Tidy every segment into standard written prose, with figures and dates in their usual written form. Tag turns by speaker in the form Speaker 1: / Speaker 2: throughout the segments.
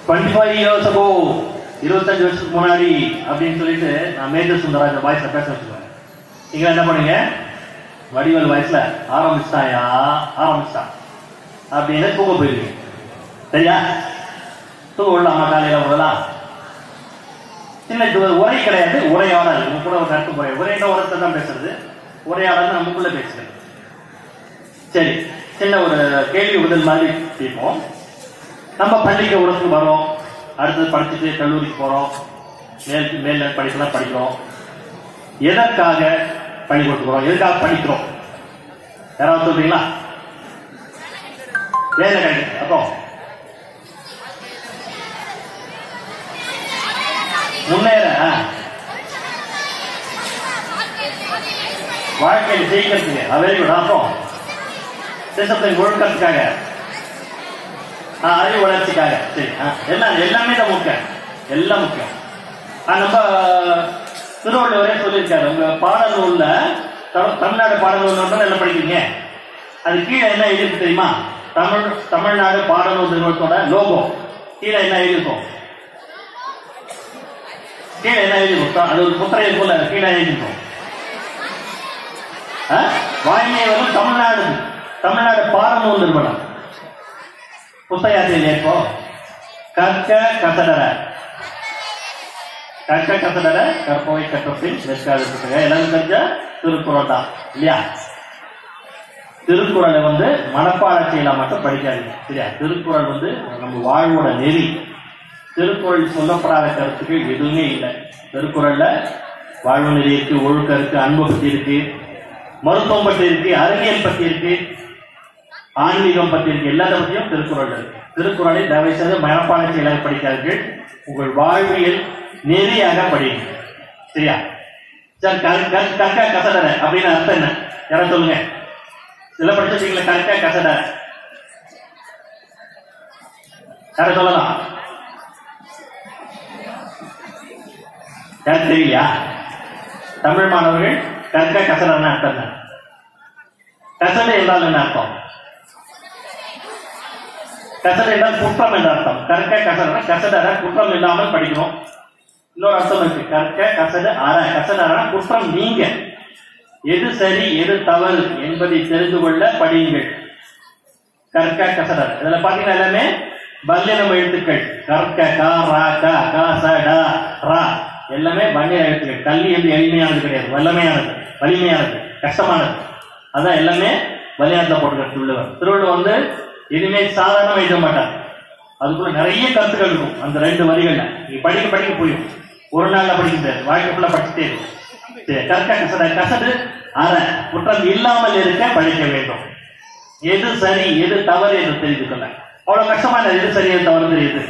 Speaker 1: 25 years ago, 25 வருஷத்துக்கு முன்னாடி அப்படின்னு சொல்லிட்டு நான் மேஜர் சுந்தரராஜ வாய்ஸ்ல பேச வச்சுருவேன். நீங்க என்ன பண்ணுங்க, வடிவல் வாய்ஸ்ல ஆரம்பிச்சிட்டான் அப்படின்னு தூங்க போயிருக்கீங்க. சரியா? தூங்க விடலாமா? காலையில விடலாம். சின்ன உரை கிடையாது, உரையாடல். நம்ம கூட ஒரு கருத்து முறை உரையிட்ட உரத்தை தான் பேசுறது, உரையாடல் நமக்குள்ள பேசுறது. சரி, சின்ன ஒரு கேள்வி பதில் மாதிரி கேட்போம். நம்ம பள்ளிக்கு உடம்புக்கு வரோம், அடுத்தது படிச்சுட்டு கல்லூரிக்கு போறோம், மேல் படிக்கலாம் படிக்கிறோம். எதற்காக பள்ளிக்கூடத்துக்கு போறோம், எதுக்காக படிக்கிறோம்? யாராவது சொல்றீங்களா? வேலை கிடைக்கும். அப்புறம் முன்னேற, வாழ்க்கையில் ஜெயிக்கிறதுக்கு. Very good. அப்புறம் தேசத்தை ஒழுக்கத்துக்காக, அறிவு வளர்ச்சிக்காக. சரி, எல்லாமே தான் முக்கியம், எல்லாம் முக்கியம். நம்ம திருவள்ளுவரே சொல்லியிருக்காரு, உங்க பாடல் நூல்ல, தமிழ்நாடு பாடல் நூல் என்ன படிக்கிறீங்க, அது கீழே என்ன எழுதிருக்கு தெரியுமா? தமிழ்நாடு பாடல் நிறுவனத்தோட லோகோ கீழே என்ன எழுதிருக்கும்? கீழே என்ன எழுதிருக்கும்? அது ஒரு முத்திரை இருக்கும்ல, கீழே எழுதிருக்கும். வாய்மையை வந்து தமிழ்நாடு பாடநூல் நிறுவனம். புத்தகத்தில் ஏற்போ கற்க கசடர கற்போய் கற்றப்பின் நிற்காது. எல்லாரும் தெரிஞ்ச திருக்குறள் தான் இல்லையா? திருக்குறளை வந்து மனப்பாட செய்யலாம் மட்டும் படிக்காதீங்க. சரியா? திருக்குறள் வந்து நம்ம வாழ்வோட நெறி. திருக்குறள் சொல்லப்படாத கருத்துக்கள் எதுவுமே இல்லை. திருக்குறள்ல வாழ்வு நெறி இருக்கு, ஒழுக்கம் இருக்கு, அன்பு பத்தி இருக்கு, மருத்துவம் பற்றி இருக்கு, அறிவியல் பத்தி இருக்கு, ஆன்மீகம் பத்தி இருக்கு. எல்லாத்த பத்தியும் திருக்குறள் இருக்கு. திருக்குறளை தயவு செய்து மனப்பாட செயலாக படிக்காதீர்கள், உங்கள் வாழ்வியல் நெறியாக படிங்க. சரியா? சார், கற்க கசடர அப்படின்னு அர்த்தம் என்ன? யார சொல்லுங்க. இதெல்லாம் படிச்சிருக்கீங்களா? கற்க கசடர யார சொல்லலாம்? யாருக்கு தெரியலையா? தமிழ் மாணவர்கள் கற்க கசடர்னு அர்த்தம் என்ன? கசடு என்றால் என்ன அர்த்தம்? கசடு என்றால் குற்றம் என்ற அர்த்தம். கற்க கசடர, கசடர குற்றம் இல்லாமல் படிக்கணும். இன்னொரு அர்த்தம் இருக்கு, கற்க கசடு அற. கசடர குற்றம் நீங்க, எது சரி எது தவறு என்பதை தெரிந்து கொள்ள படியுங்கள். கற்க கசடர. இதுல பாத்தீங்கன்னா எல்லாமே வல்லினம் எழுத்துக்கள். கற்க கா ரா க க ச ட ரா எல்லாமே வல்லின எழுத்துக்கள். கல்வி வந்து எளிமையானது கிடையாது, வலிமையானது, கஷ்டமானது. அதான் எல்லாமே வல்லினத்தை போட்டுக்க திருவள்ளுவர். திருவள்ளுவர் வந்து எதுவுமே சாதாரண எழுத மாட்டார். அதுக்குள்ள நிறைய கருத்துக்கள் இருக்கும் அந்த 2 வரிகள்ல. நீங்க படிக்க போயும் ஒரு நாள்ல படிக்க வாழ்க்கை ஃபுல்லா படிச்சுட்டே இருக்கும். கற்க கசட, கசடு அற, குற்றம் இல்லாமல் இருக்க படிக்க வேண்டும். எது சரி எது தவறு என்று தெரிந்து கொள்ள. அவ்வளவு கஷ்டமான எது சரி எது தவறு தெரியுது.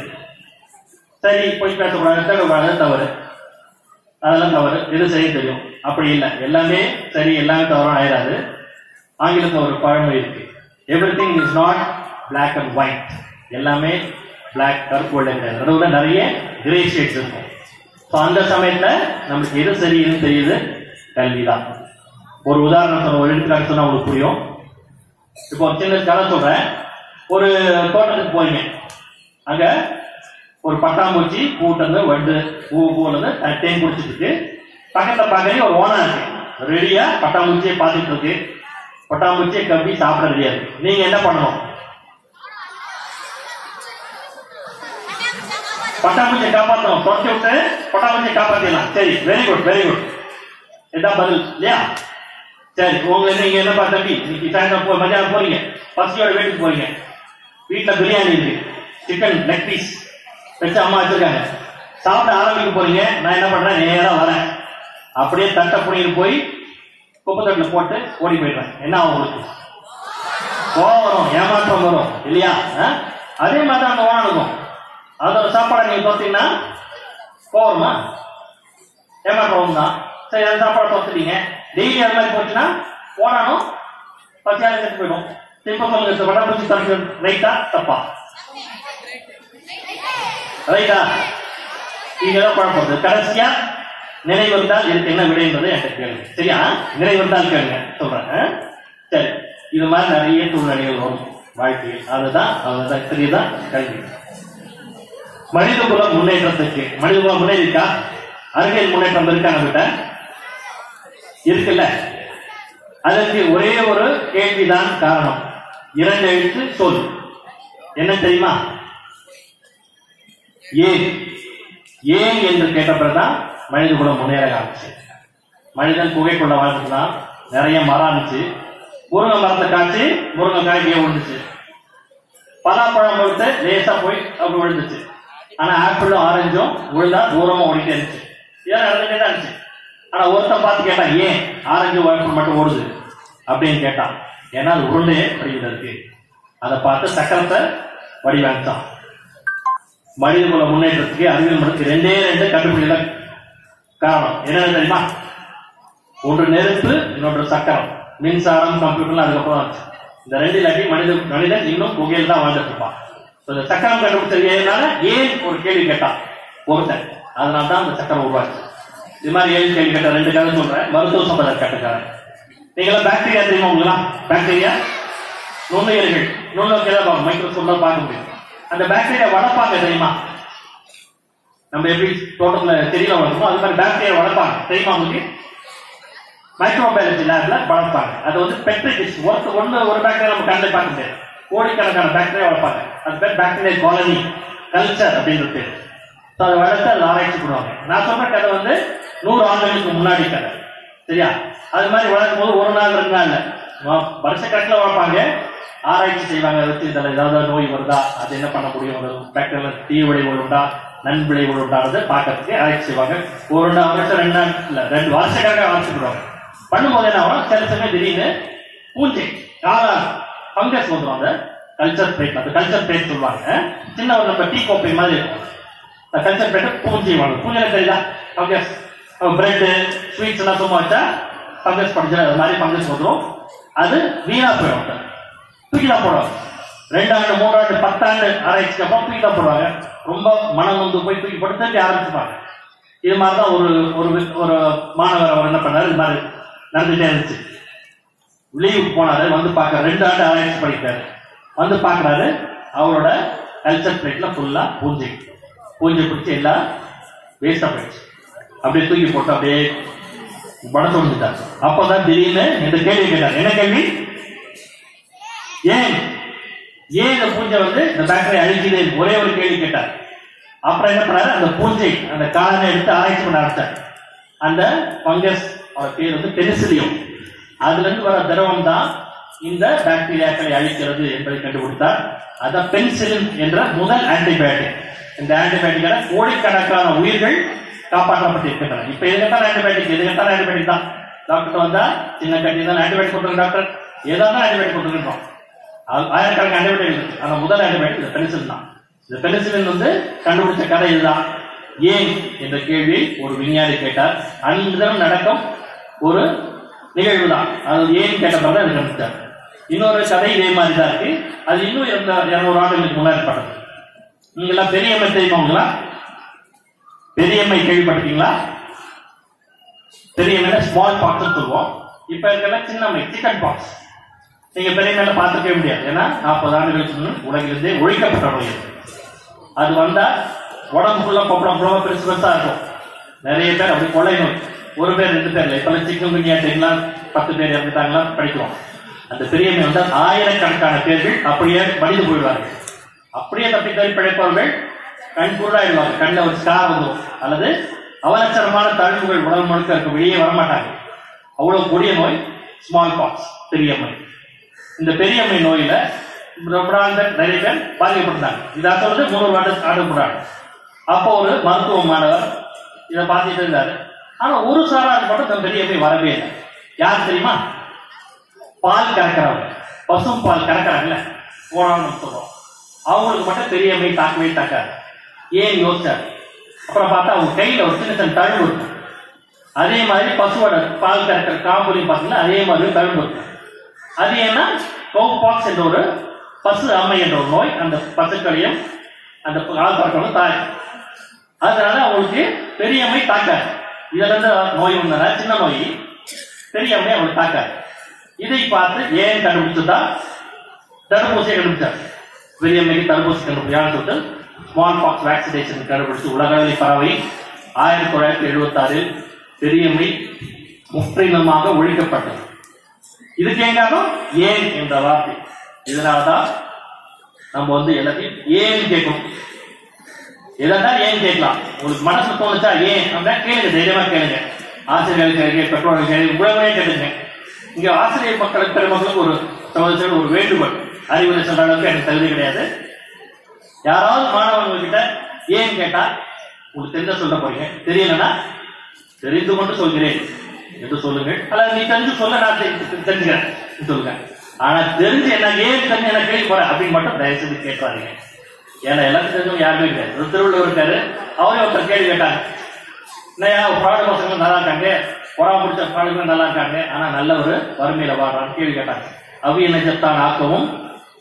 Speaker 1: சரி, போய் பேசக்கூடாது, தவறு, அதெல்லாம் தவறு. எது சரி தெரியும். அப்படி இல்லை, எல்லாமே சரி எல்லாமே தவறும் ஆயிடாது. ஆங்கிலத்தில் ஒரு பழமொழி இருக்கு, everything is not black and white. எல்லாமே பிளாக், கருப்பு, வெள்ளை கிடையாது. நடுவுல நிறைய கிரே ஷேட்ஸ் இருக்கும். ஸோ அந்த சமயத்துல நம்மளுக்கு எது சரி எது தெரியுது, கல்விதான். ஒரு உதாரணம் சொல்ற, ஒரு எடுத்துக்காட்டு சொன்னா உங்களுக்கு புரியும். இப்போ ஒரு சின்ன கதை சொல்றேன். ஒரு தோட்டத்துக்கு போறீங்க, அங்க ஒரு பட்டாம்பூச்சி கூட்டந்து வண்டு பூலந்து தேன் குடிச்சிட்டு இருக்கு. பக்கத்துல பார்க்கறீங்க ஒரு ஓனா இருக்கு, ரெடியா பட்டாம்பூச்சியை பார்த்துட்டு இருக்கு. பட்டாம்பூச்சியை கப்பி சாப்பிட ரெடியா இருக்கு. நீங்க என்ன பண்ணணும்? பட்டாம்பூச்சியை காப்பாற்றணும். துரத்தி விட்டு பட்டாம்பூச்சியை காப்பாத்திடலாம். சரி, வெரி குட். இதான் பதில் இல்லையா? சரி, நீங்க என்னப்பா தம்பி, இன்னைக்கு சாயந்தரம் மத்தியானம் போறீங்க, பசியோட வீட்டுக்கு போறீங்க. வீட்டுல பிரியாணி இருக்கு, சிக்கன் லெக் பீஸ் வச்சு அம்மா வச்சிருக்காங்க. சாப்பிட ஆரம்பிக்க போறீங்க. நான் என்ன பண்றேன், நேரா வரேன், அப்படியே தட்டை புடிங்கிட்டு போய் குப்பை தட்டில் போட்டு ஓடி போயிடுறேன். என்ன ஆகும்? உங்களுக்கு கோவம் வரும், ஏமாற்றம் வரும் இல்லையா? அதே மாதிரி அந்த ஓனம் இருக்கும். அதோட சாப்பாடை நீங்க பார்த்தீங்கன்னா கோவமா ஏமாற்றம் தான். சரி, அந்த சாப்பாடை பார்த்துட்டீங்க. டெய்லி அது மாதிரி போச்சுன்னா ஓனானும் பசியால செத்து போயிடும். திரும்ப சொல்லுங்க, பட்டாம்பூச்சி தடுக்க ரைட்டா தப்பா? ரைட்டா? நீங்க தான் குழப்பம். கடைசியா நினைவிருந்தால் இதுக்கு என்ன விடை என்பதை என்கிட்ட கேளுங்க. சரியா? நினைவிருந்தால் கேளுங்க, சொல்றேன். சரி, இது மாதிரி நிறைய சூழ்நிலைகள் வரும் வாழ்க்கையில். அதுதான் தெரியுதான் கல்வி. மனிதகுல முன்னேற்றத்துக்கு, மனிதகுல முன்னேறிக்கா? அறிவியல் முன்னேற்றம் இருக்கா? நம்மகிட்ட இருக்குல்ல. அதற்கு ஒரே ஒரு கேள்விதான் காரணம். 2 எழுத்து சொல். என்ன தெரியுமா? ஏன். ஏன் என்று கேட்டப்பதான் மனித குலம் முன்னேற ஆரம்பிச்சு. மனிதன் குகைக்குள்ள வாழ்ந்துதான், நிறைய மரம் இருந்துச்சு. முருங்கை மரத்தை காய்ச்சி முருங்கைக்காய் விழுந்துச்சு. பலாப்பழம் விழுத்து லேசா போய் அப்படி விழுந்துச்சு. ஆனா ஆப்பிளும் ஆரஞ்சும் விழுந்தா தூரமா ஓடிட்டே இருந்துச்சு. இதெல்லாம் நடந்துட்டே தான் இருந்துச்சு. ஆனா ஒருத்தன் பார்த்து கேட்டான், ஏன் ஆரஞ்சு ஆப்பிள் மட்டும் ஓடுது அப்படின்னு கேட்டான். ஏன்னா அது உருண்டையே படிக்கிறது இருக்கு. அதை பார்த்து சக்கரத்தை வடிவமைத்தான். மனித குல முன்னேற்றத்துக்கு அறிவியல் மனத்துக்கு 2 கண்டுபிடிக்கல காரணம். என்னன்னு தெரியுமா? ஒன்று நெருப்பு, இன்னொன்று சக்கரம். மின்சாரம், கம்ப்யூட்டர்லாம் அதுக்கப்புறம் ஆச்சு. இந்த 2 இல்லாட்டி மனிதன் இன்னும் புகையில் தான் வாழ்ந்துட்டு இருப்பான். இந்த சக்கரம் கண்டுபிடிச்சதுனால ஏன் ஒரு கேள்வி கேட்டான் ஒருத்தன். அதனால தான் அந்த சக்கரம் உருவாச்சு. இது மாதிரி 7 கேள்வி கேட்ட 2 கதை சொல்றேன். மருத்துவ சம்பந்தம் கேட்டுக்காரன். நீங்களாம் பாக்டீரியா தெரியுமா? உங்களா பாக்டீரியா நுண்ணுயிர்கள், நுண்ணுயிர்கள் மைக்ரோஸ்கோப்ல பார்க்க முடியும். அந்த பாக்டீரியா வளர்ப்பாங்க தெரியுமா? நம்ம எப்படி தோட்டத்துல செடியில வளர்க்கணும், அது மாதிரி பாக்டீரியா வளர்ப்பாங்க தெரியுமா உங்களுக்கு? மைக்ரோபயாலஜி லேப்ல வளர்ப்பாங்க. அது வந்து பெட்ரி டிஷ். ஒரு பாக்டீரியா நம்ம கண்ணில் பார்க்க முடியாது. கோடிக்கணக்கான பாக்டீரியா வளர்ப்பாங்க. அது பேர் பாக்டீரியா காலனி கல்ச்சர் அப்படின்னு பேர். அதை வளர்த்து அதை ஆராய்ச்சி பண்ணுவாங்க. நான் சொல்ற கதை வந்து 100 ஆண்டுகளுக்கு முன்னாடி கதை. சரியா? அது மாதிரி வளர்க்கும் போது 1 நாள் 2 நாள் வருஷக்கணக்கில் வளர்ப்பாங்க. ஆராய்ச்சி செய்வாங்க. வச்சு இதில் ஏதாவது நோய் வருதா, அது என்ன பண்ண முடியும், பாக்டீரியா தீ விளைவுகள் உண்டா, நன்விளைவுகள் உண்டானது பார்க்கறதுக்கு ஆராய்ச்சி செய்வாங்க. 1 வருஷம் 2 நாள் இல்ல 2 வருஷக்காக ஆராய்ச்சி பண்ணுவாங்க. பண்ணும்போது என்ன ஆகும்? சில சமயம் திடீர்னு பூஞ்சை பங்கஸ் வந்துடும். அந்த கல்ச்சர் பிளேட், அந்த கல்ச்சர் பிளேட் சொல்லுவாங்க. சின்ன ஒரு நம்ம டீ கோப்பை மாதிரி இருக்கும். அந்த கல்ச்சர் பிளேட் பூஞ்சை வாங்க. பூஞ்சை தெரியுதா? பங்கஸ். பிரெட் ஸ்வீட்ஸ் எல்லாம் சும்மா வச்சா பங்கஸ் படிச்சு அது மாதிரி பங்கஸ் வந்துடும். அது வீணா போயிடும். தூக்கி தான் போடுவாங்க. 2 ஆண்டு 3 ஆண்டு 10 ஆண்டு ஆராய்ச்சிக்கு அப்புறம் தூக்கி தான் போடுவாங்க. ரொம்ப மனம் வந்து போய் தூக்கி போட்டு தூக்கி ஆரம்பிச்சுப்பாங்க. இது மாதிரிதான் ஒரு மாணவர் அவர் என்ன பண்ணாரு, இது மாதிரி நடந்துட்டே இருந்துச்சு. லீவுக்கு போனாரு. வந்து பார்க்க 2 ஆண்டு ஆராய்ச்சி படிக்கிறாரு. வந்து பார்க்கறாரு, அவரோட கல்ச்சர் பிளேட்ல ஃபுல்லா பூஞ்சை பிடிச்சி எல்லாம் வேஸ்டா போயிடுச்சு. அப்படியே தூக்கி போட்டு அப்படியே படத்தை வந்துட்டார். அப்பதான் திடீர்னு இந்த கேள்வி கேட்டார். என்ன கேள்வி? ஏன் இந்த பூஞ்சை வந்து இந்த பாக்டீரியா அழிக்குது? ஒரே ஒரு கேள்வி கேட்டார். அப்புறம் என்ன பண்ணாரு? அந்த பூஞ்சை அந்த காலனை எடுத்து ஆராய்ச்சி பண்ண ஆரம்பிச்சார். அந்த பங்கஸ் பேர் வந்து பெனிசிலியம். அதுல இருந்து வர திரவம் தான் இந்த பாக்டீரியாக்களை அழிக்கிறது என்பதை கண்டுபிடித்தார். அதான் பென்சிலின் என்ற முதல் ஆன்டிபயோட்டிக். இந்த ஆன்டிபயோட்டிக்கான கோடிக்கணக்கான உயிர்கள் காப்பாற்றப்பட்டிருக்கின்றன. இப்ப எது கேட்டாலும் ஆன்டிபயோட்டிக் தான். டாக்டர் வந்தா சின்ன கட்டி தான் ஆன்டிபயோட்டிக் கொடுத்துருங்க டாக்டர், ஏதாவது ஆன்டிபயோட்டிக் கொடுத்துருக்கோம். ஆயிரக்கணக்கான ஆன்டிபயோட்டிக் இருக்கு. ஆனா முதல் ஆன்டிபயோட்டிக் இந்த பெனிசிலின் தான். இந்த பெனிசிலின் வந்து கண்டுபிடிச்ச கதை இதுதான். ஏன் என்ற கேள்வி ஒரு விஞ்ஞானி கேட்டார். அன்றுதான் நடக்கும் ஒரு நிகழ்வு தான். அது ஏன் கேட்டப்பதான் அது கண்டுபிடிச்சார். இன்னொரு கதை இதே மாதிரி தான் இருக்கு. அது இன்னும் 200 ஆண்டுகளுக்கு முன்னாடி பட்டது. நீங்களா பெரியம்மை தெரியுமா? உங்களா பெரியம்மை கேள்விப்பட்டிருக்கீங்களா? பெரியம்மை ஸ்மால் பாக்ஸ் சொல்லுவோம். இப்ப இருக்கிற சின்னம்மை சிக்கன் பாக்ஸ். நீங்க பெரியம்மையில பார்த்துக்கவே முடியாது. ஏன்னா 40 ஆண்டுகளுக்கு முன் உலகிலிருந்தே ஒழிக்கப்பட்ட நோய். அது வந்தா உடம்பு ஃபுல்லா கொப்பளம் பெருசு பெருசா இருக்கும். நிறைய பேர் அப்படி கொள்ளை நோய். 1 பேர் 2 பேர் இப்ப சிக்கன் குனியா தெரியுங்களா? 10 பேர் இறந்துட்டாங்களா படிக்கிறோம். அந்த பெரியம்மை வந்து ஆயிரக்கணக்கான பேர்கள் அப்படியே மடிந்து போயிடுவார்கள். அப்படியே தப்பி தப்பி பிழைப்பவர்கள் கண் குருடாயிடுவாங்க. கண்ணில் ஒரு ஸ்கார் வந்துடும். அல்லது அவலட்சணமான தழும்புகள் உடல் முழுக்க இருக்க, வெளியே வரமாட்டாங்க. அவ்வளவு கொடிய நோய் ஸ்மால் பாக்ஸ், பெரியம்மை. இந்த பெரியம்மை நோயில ரொம்ப நாள் நிறைய பேர் பாதிக்கப்பட்டாங்க. இதை சொல்றது 300 ஆண்டு போறாங்க. அப்போ ஒரு மருத்துவ மாணவர் இதை பார்த்துட்டு இருந்தாரு. ஆனா ஒரு சாராருக்கு மட்டும் இந்த பெரியம்மை வரவே இல்லை. யார் தெரியுமா? பால் கறக்கிறவங்க, பசும் பால் கறக்கிறாங்கல்ல, போனான்னு சொல்றோம். அவங்களுக்கு மட்டும் பெரியம்மை தாக்கவே தாக்காது. ஏன் யோசிச்சாரு. அப்புறம் பார்த்தா அவங்க கையில ஒரு சின்ன சின்ன தழும்பு இருக்கும். அதே மாதிரி பசுவோட பால் கறக்கிற காம்புலையும் பார்த்தீங்கன்னா அதே மாதிரி தழும்பு இருக்கும். அது ஏன்னா கவுபாக்ஸ் என்ற ஒரு பசு அம்மை என்ற ஒரு நோய் அந்த பசுக்களையும் அந்த பால் கறக்கணும் தாய். அதனால அவங்களுக்கு பெரியம்மை தாக்காது. இதுல இருந்து நோய் வந்தா சின்ன நோய், பெரியம்மை அவங்களுக்கு தாக்காது. இதை பார்த்து ஏன் கண்டுபிடிச்சதா தடுப்பூசியை கண்டுபிடிச்சார். பெரியம்மைக்கு தடுப்பூசி கண்டுபிடிச்சான்னு சொல்லிட்டு ஸ்மால் பாக்ஸ் வேக்சினேஷன் கண்டுபிடிச்சு உலகளவில் பரவி 1976 பெரியம்மை முற்றிலுமாக ஒழிக்கப்பட்டது. இதுக்கு எங்காலும் ஏன் என்ற வார்த்தை. இதனால்தான் நம்ம எல்லாத்தையும் ஏன் கேட்கணும். எதான் ஏன் கேட்கலாம். உங்களுக்கு மனசு தோணுச்சா ஏன் அப்படின்னா கேளுங்க, தைரியமா கேளுங்க. ஆசிரியர்கள் கேளுங்க, பெற்றோர்கள் கேளுங்க, உடனே கேளுங்க. இங்க ஆசிரியர் மக்களுக்கு பெருமக்களுக்கு ஒரு சகோதரர் ஒரு வேண்டுகோள். அறிவுரை சொல்ற அளவுக்கு எனக்கு தகுதி கிடையாது. யாராவது மாணவர்கள் கிட்ட ஏன் கேட்டா உங்களுக்கு தெரிஞ்ச சொல்ல போறீங்க, தெரியலன்னா தெரிந்து கொண்டு சொல்கிறேன் என்று சொல்லுங்க. அல்லது நீ தெரிஞ்சு சொல்ல நான் தெரிஞ்சுக்கிறேன் சொல்லுங்க. ஆனா தெரிஞ்சு என்ன ஏன் தெரிஞ்சு என்ன கேள்வி போறேன் அப்படின்னு மட்டும் தயவு செஞ்சு கேட்காதீங்க. ஏன்னா எல்லாத்துக்கும் தெரிஞ்சவங்க யாருமே கிடையாது. ஒரு திருவள்ளுவர் இருக்காரு, அவரே ஒருத்தர் கேள்வி கேட்டாங்க. இல்லையா பிராடு பசங்க நல்லா இருக்காங்க, புறா முடிச்ச பிராடுகளும் நல்லா இருக்காங்க, ஆனா நல்ல ஒரு வறுமையில வாழ்றான்னு கேள்வி கேட்டாங்க. அவி நெஞ்சத்தான் ஆக்கவும்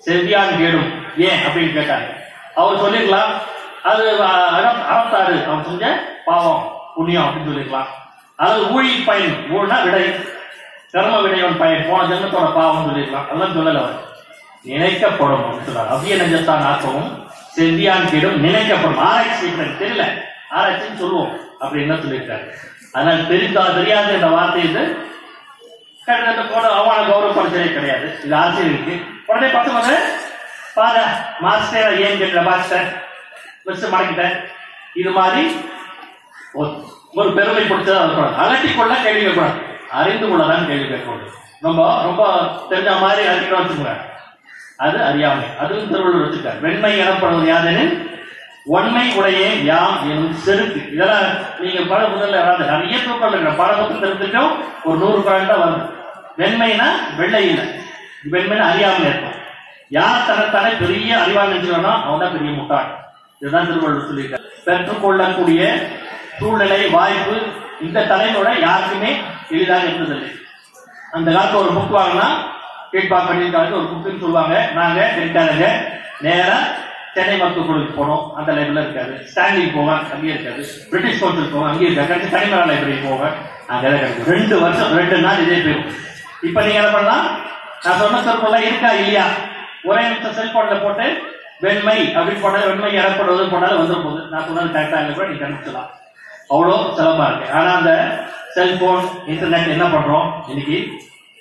Speaker 1: செவ்வியான் கேடும் ஏன் அப்படின்னு கேட்டாங்க. அவர் சொல்லிருக்கலாம் அது அறத்தாறு அவன் செஞ்ச பாவம் புண்ணியம் அப்படின்னு சொல்லிருக்கலாம். அல்லது ஊழி பயன், ஊழ்னா விடை, கர்ம விடையோட பயன் போன ஜென்மத்தோட பாவம் சொல்லிருக்கலாம். அதெல்லாம் சொல்லல. அவர் நினைக்கப்படும் அப்படின்னு சொல்றாரு. அவ்விய நெஞ்சத்தான் ஆக்கவும் செவ்வியான் கேடும் நினைக்கப்படும். ஆராய்ச்சி தெரியல, ஆராய்ச்சின்னு சொல்லுவோம் அப்படின்னு சொல்லியிருக்காரு. அதனால தெரியாத இந்த வார்த்தை இது போன அவமான கௌரவப்படுத்தவே கிடையாது. இது ஆசிரியருக்கு உடனே பசங்க பாத மாஸ்டர் ஏன் கேட்கல மாஸ்டர் மிஸ் மடக்கிட்டேன். இது மாதிரி ஒரு பெருமை பிடிச்சதா இருக்கக்கூடாது. அலட்டிக்கொள்ள கேள்வி கேட்கக்கூடாது, அறிந்து கொள்ளதான் கேள்வி கேட்கக்கூடாது. ரொம்ப ரொம்ப தெரிஞ்ச மாதிரி அறிக்கை வச்சுக்கோங்க, அது அறியாமை. அதுவும் திருவள்ளுவர் வச்சுக்கார். வெண்மை எனப்படுவது யாதெனில் ஒன்மை உடைய யாம் எனும் செருக்கு. இதெல்லாம் நீங்க பல முதல்ல வராது. நிறைய தூக்கம் இருக்கிற பல பக்கம் தெரிஞ்சுட்டோம். ஒரு 100 குரல் தான் வரும். வெண்மைனா வெள்ளை இல்லை, வெண்மைனா அறியாமல் இருக்கும். யார் தனத்தானே பெரிய அறிவாளி நினைச்சுக்கணும் அவன் தான் பெரிய முட்டாள். இதுதான் திருவள்ளுவர் சொல்லியிருக்காரு. பெற்றுக்கொள்ளக்கூடிய சூழ்நிலை வாய்ப்பு இந்த தலைமுறை யாருக்குமே எளிதாக இருந்ததில்லை. அந்த காலத்துல ஒரு புக் வாங்கினா கேட்பா பண்ணியிருக்காங்க ஒரு புக்குன்னு சொல்லுவாங்க. நாங்க இருக்காதுங்க நேரா சென்னை மருத்துவமனைக்கு போனோம், அந்த லைப்ரரியில இருக்காது. ஸ்டான்லிங் போவேன், அங்கேயே இருக்காது. பிரிட்டிஷ் கவுன்சில் போவேன், அங்கேயே இருக்காது. தனிமலா லைப்ரரி போவேன், அங்கதான் கிடைக்கும். 2 வருஷம் 2 நாள் இதே போயிடும். இப்ப நீங்க என்ன பண்ணலாம், நான் சொன்ன சொற்கொள்ள இருக்கா இல்லையா ஒரே நிமிஷம் செல்போன்ல போட்டு வெண்மை அப்படின்னு போட்டா வெண்மை எனப்படுவது போட்டாலும் வந்துட போகுது. நான் சொன்னது கரெக்டா இல்லை கூட நீங்க கண்டுபிடிச்சலாம். அவ்வளோ சுலபமா இருக்கு. ஆனா அந்த செல்போன் இன்டர்நெட் என்ன பண்றோம் இன்னைக்கு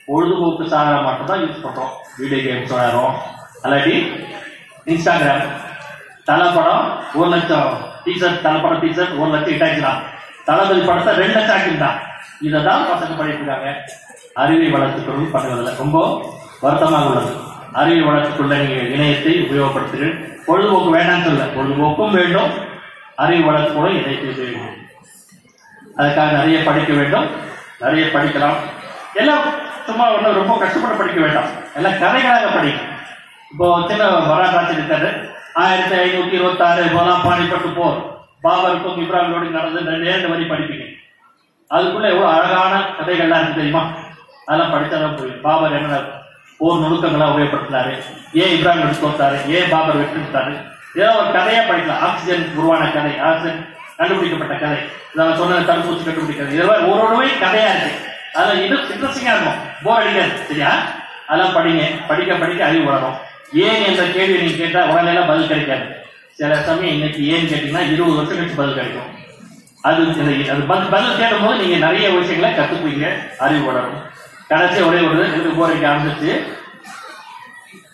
Speaker 1: பொழுதுபோக்கு சாதனை மட்டும் தான் யூஸ் பண்றோம். வீடியோ கேம்ஸ் விளையாடுறோம், அல்லாட்டி இன்ஸ்டாகிராம். தலைப்படம் 1 லட்சம் டீஷர்ட், தலைப்படம் டீஷர்ட் 1 லட்சம் இட்டாச்சுதான். தளபதி படத்தை 2 லட்சம் ஆக்கிட்டான். இதை தான் பசங்க பண்ணிட்டு இருக்காங்க. அறிவை வளர்த்துக்கொள்ளும் பண்ணுவதில்லை. ரொம்ப வருத்தமாக உள்ளது. அறிவை வளர்த்துக்குள்ள நீங்க இணையத்தை உபயோகப்படுத்துகிறேன். பொழுதுபோக்கு வேண்டாம்னு சொல்ல, பொழுதுபோக்கும் வேண்டும், அறிவு வளர்த்துக்கொள்ள இணையத்தை உபயோகிக்கும். அதுக்காக நிறைய படிக்க வேண்டும், நிறைய படிக்கலாம். எல்லாம் சும்மா ஒன்றும் ரொம்ப கஷ்டப்பட்டு படிக்க வேண்டாம், எல்லாம் கதைகளாக படிக்கும். இப்போ சின்ன வரலாற்று இருக்காரு. 1526 இப்போதான் பாணிப்பட்டு போர், பாபருக்கும் இப்ராஹிமோடு நடந்து 2 வரி படிப்பீங்க. அதுக்குள்ள எவ்வளவு அழகான கதைகள்லாம் இருக்கு தெரியுமா? அதெல்லாம் படிச்சாதான் புரியும். பாபர் என்ன போர் நுணுக்கங்களா உபயோகப்படுத்தினாரு, ஏன் இப்ராஹிம் தோத்தாரு, ஏன் பாபர் வெற்றி பெற்றாரு, ஏதோ ஒரு கதையா படிக்கலாம். ஆக்சிஜன் உருவான கதை, ஆக்சிஜன் கண்டுபிடிக்கப்பட்ட கதை, நான் சொன்ன தடுப்பூசி கண்டுபிடிக்கிறது, இதெல்லாம் ஒரு கதையா இருக்கு. அதெல்லாம் இது இன்ட்ரெஸ்டிங்கா இருக்கும், போர் அடிக்காது. சரியா? அதெல்லாம் படிங்க, படிக்க படிக்க அறிவு வளரும். ஏன் என்ற கேள்வி நீங்க கேட்டா உடனே பதில் கிடைக்காது. சில சமயம் இன்னைக்கு ஏன் கேட்டீங்கன்னா 20 வருஷம் கழிச்சு பதில் கிடைக்கும். அது பதில் கேட்கும் போது நீங்க நிறைய விஷயங்களை கத்துக்குவீங்க, அறிவு வளரும். கடைசி ஒரே ஒரு எனக்கு போரைக்கு ஆரம்பிச்சு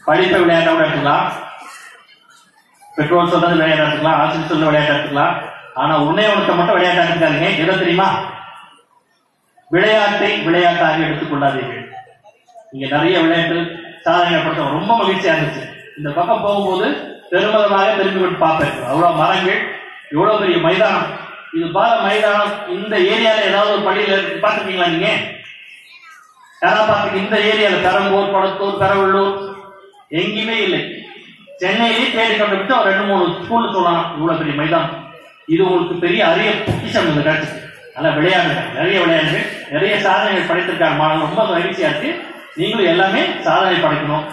Speaker 1: படிப்பை விளையாட்ட கூட எடுத்துக்கலாம், பெட்ரோல் சொல்றது விளையாட்டு எடுத்துக்கலாம், ஆசிரியர் சொல்ல விளையாட்டு எடுத்துக்கலாம். ஆனா உன்னையவனுக்கு மட்டும் விளையாட்டு எடுத்துக்காதீங்க. எதை தெரியுமா? விளையாட்டை விளையாட்டாக எடுத்துக்கொள்ளாதீர்கள். நீங்க நிறைய விளையாட்டு சாதனைப்படுத்த ரொம்ப மகிழ்ச்சியா இருந்துச்சு. இந்த பக்கம் போகும்போது பெருமளவாக திரும்பி விட்டு பார்ப்பேன். அவ்வளவு மரங்கள், எவ்வளவு பெரிய மைதானம். இது பால மைதானம் இந்த ஏரியால ஏதாவது ஒரு பள்ளியில பார்த்துருக்கீங்களா? நீங்க யாரா பார்த்துக்க? இந்த ஏரியால பெரம்பூர், கொளத்தூர், பெரவள்ளூர் எங்கேயுமே இல்லை. சென்னையிலேயே தேடி கண்டுபிடிச்சு ஒரு 2-3 ஸ்கூல் சொல்லலாம். இவ்வளவு பெரிய மைதானம். இது உங்களுக்கு பெரிய அரிய பொக்கிஷம் இந்த காட்சி. நல்லா விளையாடுங்க, நிறைய விளையாடுங்க, நிறைய சாதனைகள் படைத்திருக்காங்க மாணவர்கள். ரொம்ப மகிழ்ச்சியா இருக்கு. நீங்களும் எல்லாமே சாதனை படைக்கணும்.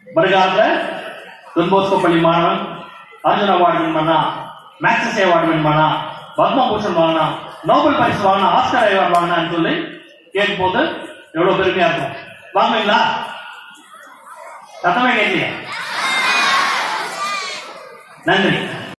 Speaker 1: வருகாலத்துல தொன்போஸ்கோ பள்ளி மாணவன் அர்ஜுன் அவார்டு வின் பண்ணா, மேக்ஸஸ் அவார்டு வின் பண்ணா, பத்மபூஷன் வாங்கினா, நோபல் பரிசு வாங்கினா, ஆஸ்கர் அவார்டு வாங்கினான்னு சொல்லி கேட்கும் போது எவ்வளவு பெருமையா இருக்கும். வாங்குவீங்களா? சத்தமே கேட்கலையே. நன்றி.